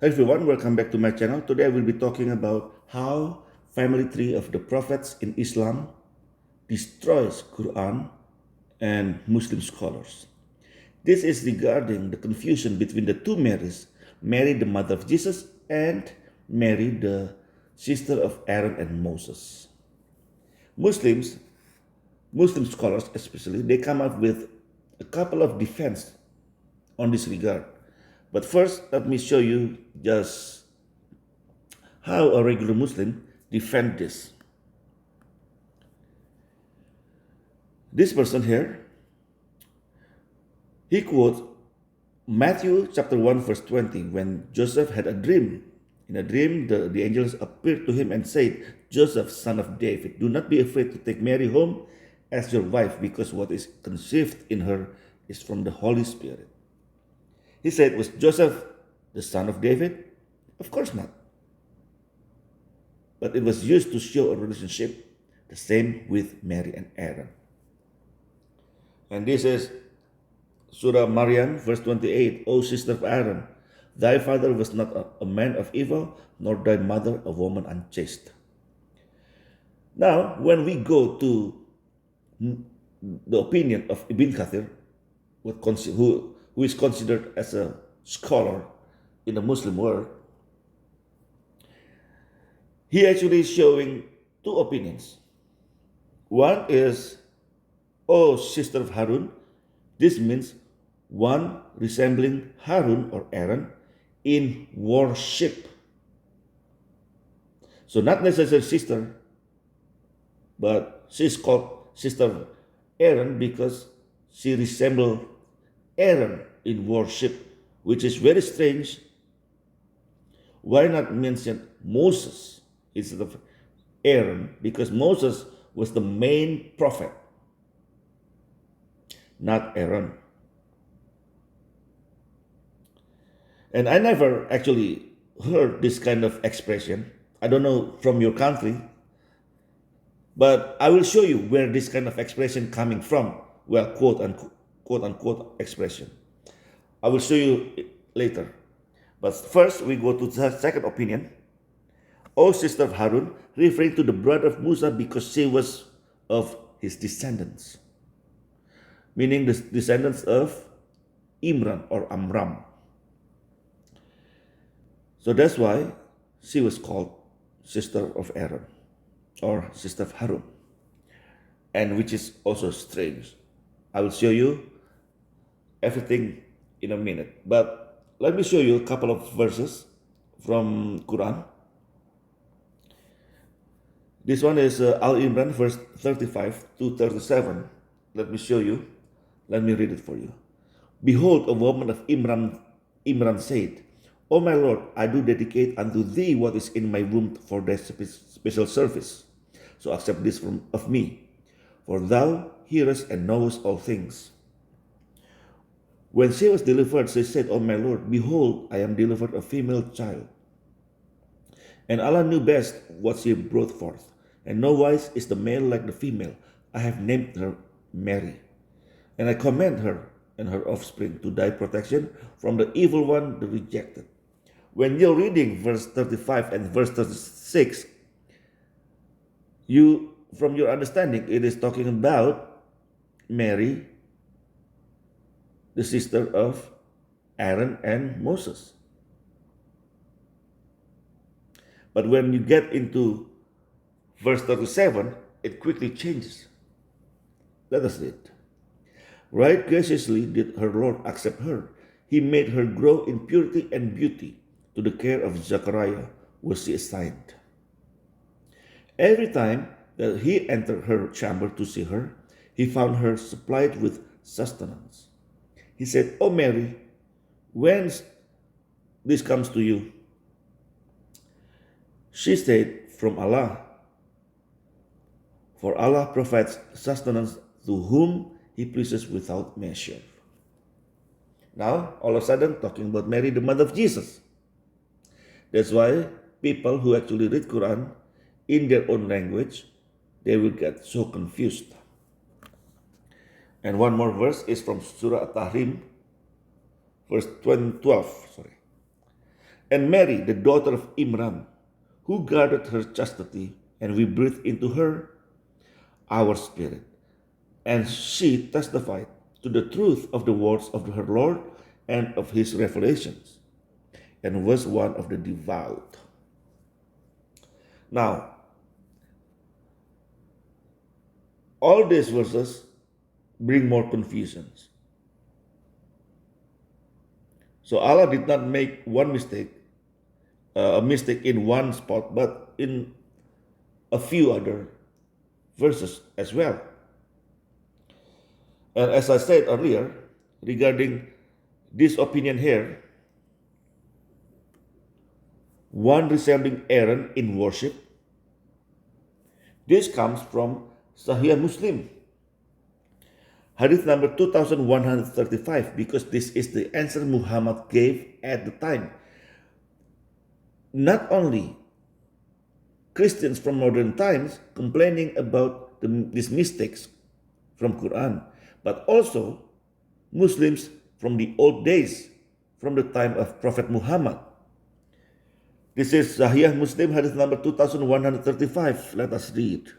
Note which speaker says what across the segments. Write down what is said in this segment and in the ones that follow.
Speaker 1: Hi everyone, welcome back to my channel. Today I will be talking about how family tree of the prophets in Islam destroys Quran and Muslim scholars. This is regarding the confusion between the two Marys, Mary the mother of Jesus and Mary the sister of Aaron and Moses. Muslims, Muslim scholars especially, they come up with a couple of defense on this regard. But first, let me show you just how a regular Muslim defend this. This person here, he quotes Matthew chapter 1 verse 20 when Joseph had a dream. In a dream, the angels appeared to him and said, Joseph, son of David, do not be afraid to take Mary home as your wife, because what is conceived in her is from the Holy Spirit. He said, was Joseph the son of David? Of course not. But it was used to show a relationship, the same with Mary and Aaron. And this is Surah Maryam, verse 28. O sister of Aaron, thy father was not a man of evil, nor thy mother a woman unchaste. Now, when we go to the opinion of Ibn Kathir, who is considered as a scholar in the Muslim world, he actually is showing two opinions. One is, O sister of Harun, this means one resembling Harun or Aaron in worship. So not necessarily sister, but she's called sister of Aaron because she resembles Aaron in worship, which is very strange. Why not mention Moses instead of Aaron? Because Moses was the main prophet, not Aaron. And I never actually heard this kind of expression. I don't know from your country, but I will show you where this kind of expression coming from. Well, quote unquote expression. I will show you it later. But first, we go to the second opinion. O sister of Harun, referring to the brother of Musa because she was of his descendants, meaning the descendants of Imran or Amram. So that's why she was called sister of Aaron or sister of Harun, and which is also strange. I will show you everything in a minute, but let me show you a couple of verses from Quran. This one is Al Imran, verse 35 to 37. Let me show you. Let me read it for you. Behold, a woman of Imran said, O my Lord, I do dedicate unto thee what is in my womb for thy special service. So accept this of me, for thou hearest and knowest all things. When she was delivered, she said, O my Lord, behold, I am delivered a female child. And Allah knew best what she brought forth, and no wise is the male like the female. I have named her Mary, and I command her and her offspring to thy protection from the evil one, the rejected. When you're reading verse 35 and verse 36, from your understanding, it is talking about Mary, the sister of Aaron and Moses. But when you get into verse 37, it quickly changes. Let us read. Right graciously did her Lord accept her. He made her grow in purity and beauty. To the care of Zechariah was she assigned. Every time that he entered her chamber to see her, he found her supplied with sustenance. He said, O Mary, whence this comes to you? She said, from Allah. For Allah provides sustenance to whom he pleases without measure. Now, all of a sudden, talking about Mary, the mother of Jesus. That's why people who actually read Quran in their own language, they will get so confused. And one more verse is from Surah At-Tahrim, verse 12. And Mary, the daughter of Imran, who guarded her chastity, and we breathed into her our spirit. And she testified to the truth of the words of her Lord and of his revelations, and was one of the devout. Now, all these verses bring more confusions. So Allah did not make one mistake, a mistake in one spot, but in a few other verses as well. And as I said earlier, regarding this opinion here, one resembling Aaron in worship, this comes from Sahih Muslim, Hadith number 2135, because this is the answer Muhammad gave at the time. Not only Christians from modern times complaining about these mistakes from Quran, but also Muslims from the old days, from the time of Prophet Muhammad. This is Sahih Muslim, Hadith number 2135. Let us read.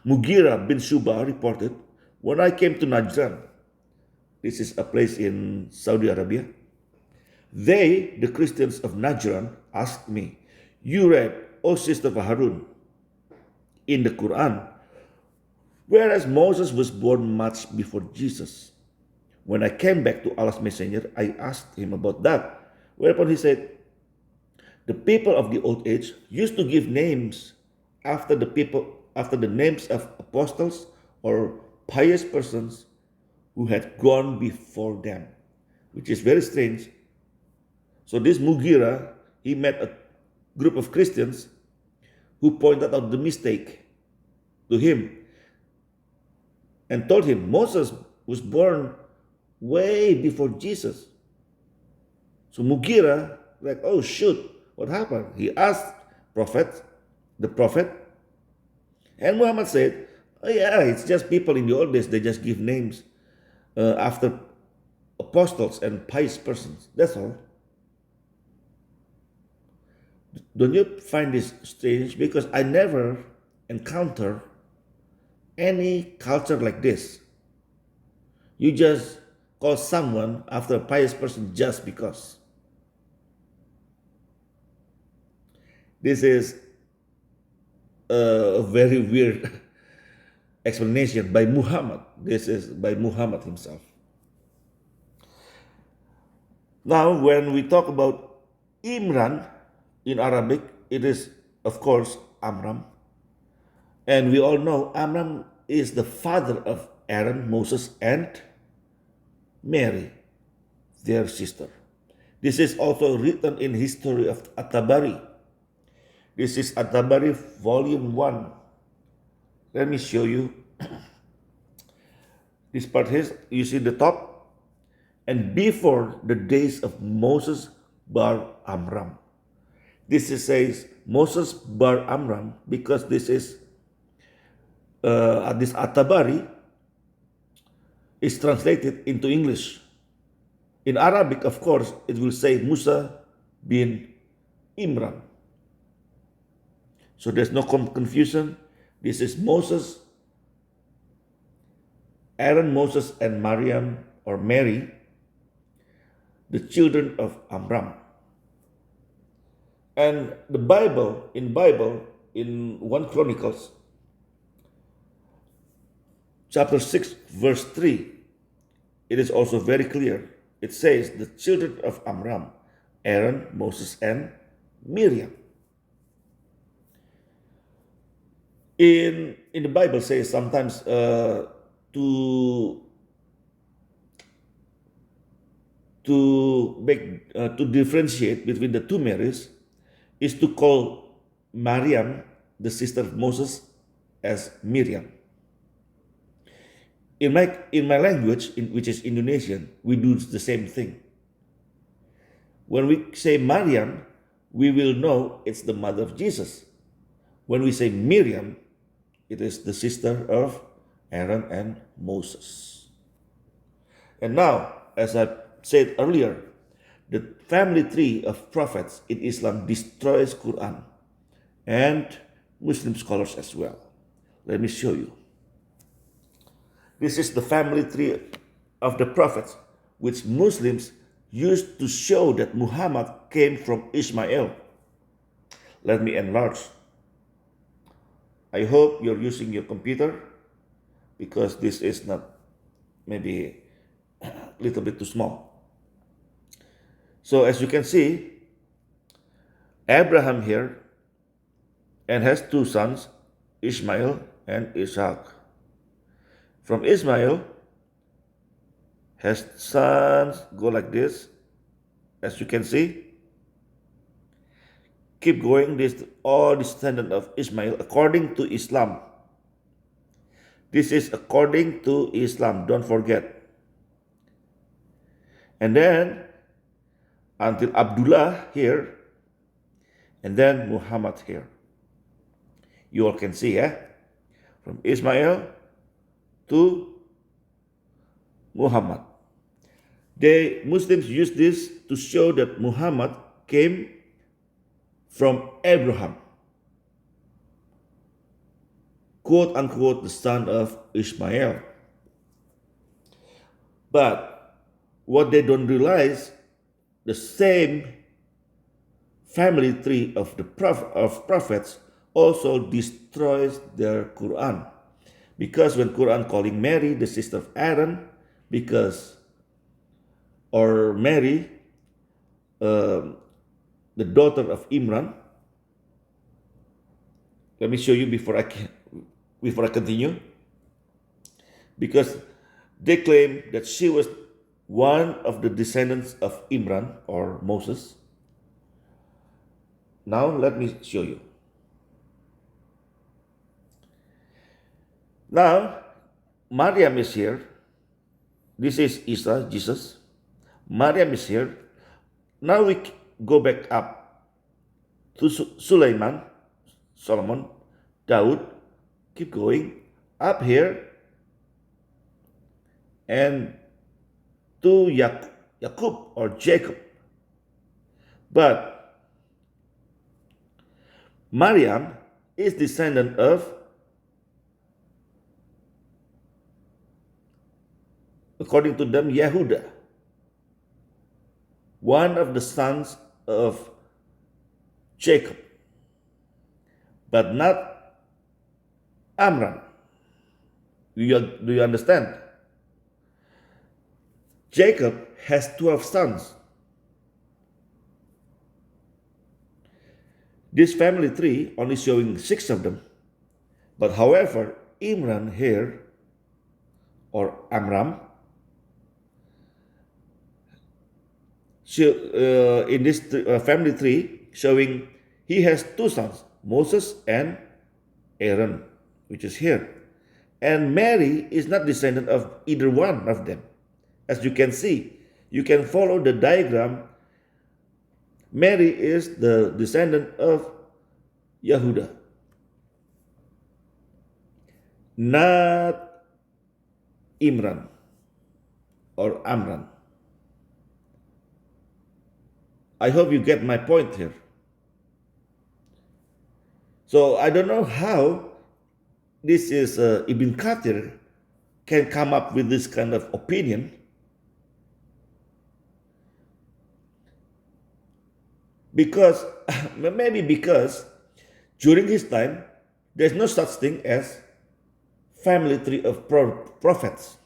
Speaker 1: Mughira bin Shuba reported, when I came to Najran, this is a place in Saudi Arabia, they, the Christians of Najran, asked me, you read, O sister of Harun, in the Quran, whereas Moses was born much before Jesus. When I came back to Allah's messenger, I asked him about that, whereupon he said, the people of the old age used to give names after the names of apostles or pious persons who had gone before them, which is very strange. So this Mughira, he met a group of Christians who pointed out the mistake to him and told him Moses was born way before Jesus. So Mughira, like, oh shoot, what happened? He asked the prophet, and Muhammad said, oh yeah, it's just people in the old days, they just give names after apostles and pious persons. That's all. Don't you find this strange? Because I never encounter any culture like this. You just call someone after a pious person just because. This is a very weird explanation by Muhammad. This is by Muhammad himself. Now, when we talk about Imran in Arabic, it is, of course, Amram. And we all know Amram is the father of Aaron, Moses, and Mary, their sister. This is also written in History of At-Tabari. This is At-Tabari, Volume 1. Let me show you. This part here, you see the top? And before the days of Moses bar Amram. This is, says Moses bar Amram because this is this At-Tabari is translated into English. In Arabic, of course, it will say Musa bin Imran. So there's no confusion. This is Moses, Aaron, Moses, and Maryam or Mary, the children of Amram. And the Bible, in 1 Chronicles, chapter 6, verse 3, it is also very clear. It says the children of Amram, Aaron, Moses, and Miriam. In the Bible says sometimes to differentiate between the two Marys is to call Maryam, the sister of Moses, as Miriam. In my language, which is Indonesian, we do the same thing. When we say Maryam, we will know it's the mother of Jesus. When we say Miriam, it is the sister of Aaron and Moses. And now, as I said earlier, the family tree of prophets in Islam destroys Quran and Muslim scholars as well. Let me show you. This is the family tree of the prophets, which Muslims used to show that Muhammad came from Ismail. Let me enlarge. I hope you're using your computer, because this is not maybe a little bit too small. So as you can see, Abraham here and has two sons, Ishmael and Isaac. From Ismael has sons go like this, as you can see. Keep going, this all descendant of Ismail according to Islam. This is according to Islam, don't forget. And then until Abdullah here, and then Muhammad here. You all can see, from Ismail to Muhammad. Muslims use this to show that Muhammad came from Abraham, quote unquote, the son of Ishmael. But what they don't realize, the same family tree of the prophets also destroys their Quran. Because when Quran calling Mary the sister of Aaron, or Mary, the daughter of Imran. Let me show you before I continue. Because they claim that she was one of the descendants of Imran or Moses. Now let me show you. Now, Maryam is here. This is Isa, Jesus. Maryam is here. Now we go back up to Sulaiman, Solomon, Daud. Keep going up here and to Jacob or Jacob. But Maryam is descendant of, according to them, Yehuda, one of the sons of Jacob, but not Amram. Do you understand? Jacob has 12 sons. This family tree only showing 6 of them. But however, Imran here, or Amram, in this family tree showing he has 2 sons, Moses and Aaron, which is here. And Mary is not descendant of either one of them. As you can see, you can follow the diagram. Mary is the descendant of Yehuda, not Imran or Amran. I hope you get my point here. So I don't know how this is Ibn Kathir can come up with this kind of opinion. Because, maybe because during his time, there's no such thing as family tree of prophets.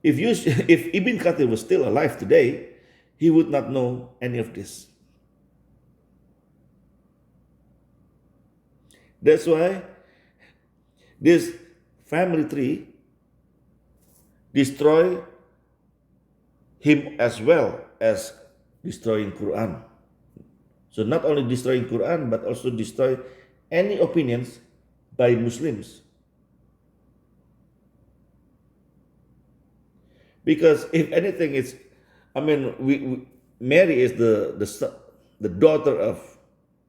Speaker 1: If Ibn Kathir was still alive today, he would not know any of this. That's why this family tree destroy him as well as destroying Quran. So not only destroying Quran, but also destroy any opinions by Muslims. Because if anything, it's, Mary is the daughter of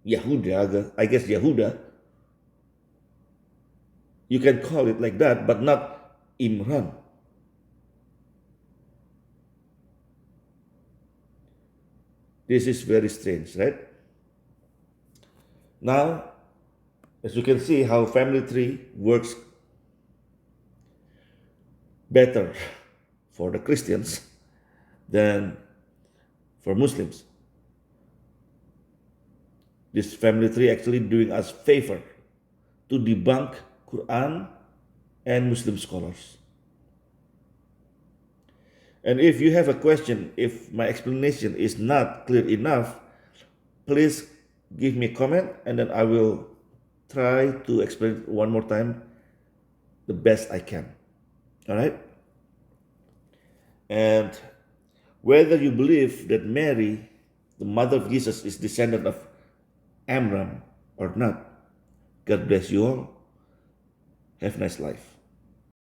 Speaker 1: Yehuda, I guess Yehuda. You can call it like that, but not Imran. This is very strange, right? Now, as you can see how family tree works better for the Christians than for Muslims. This family tree actually doing us favor to debunk Quran and Muslim scholars. And if you have a question, if my explanation is not clear enough, please give me a comment and then I will try to explain it one more time the best I can. All right? And whether you believe that Mary, the mother of Jesus, is descendant of Amram or not, God bless you all. Have a nice life.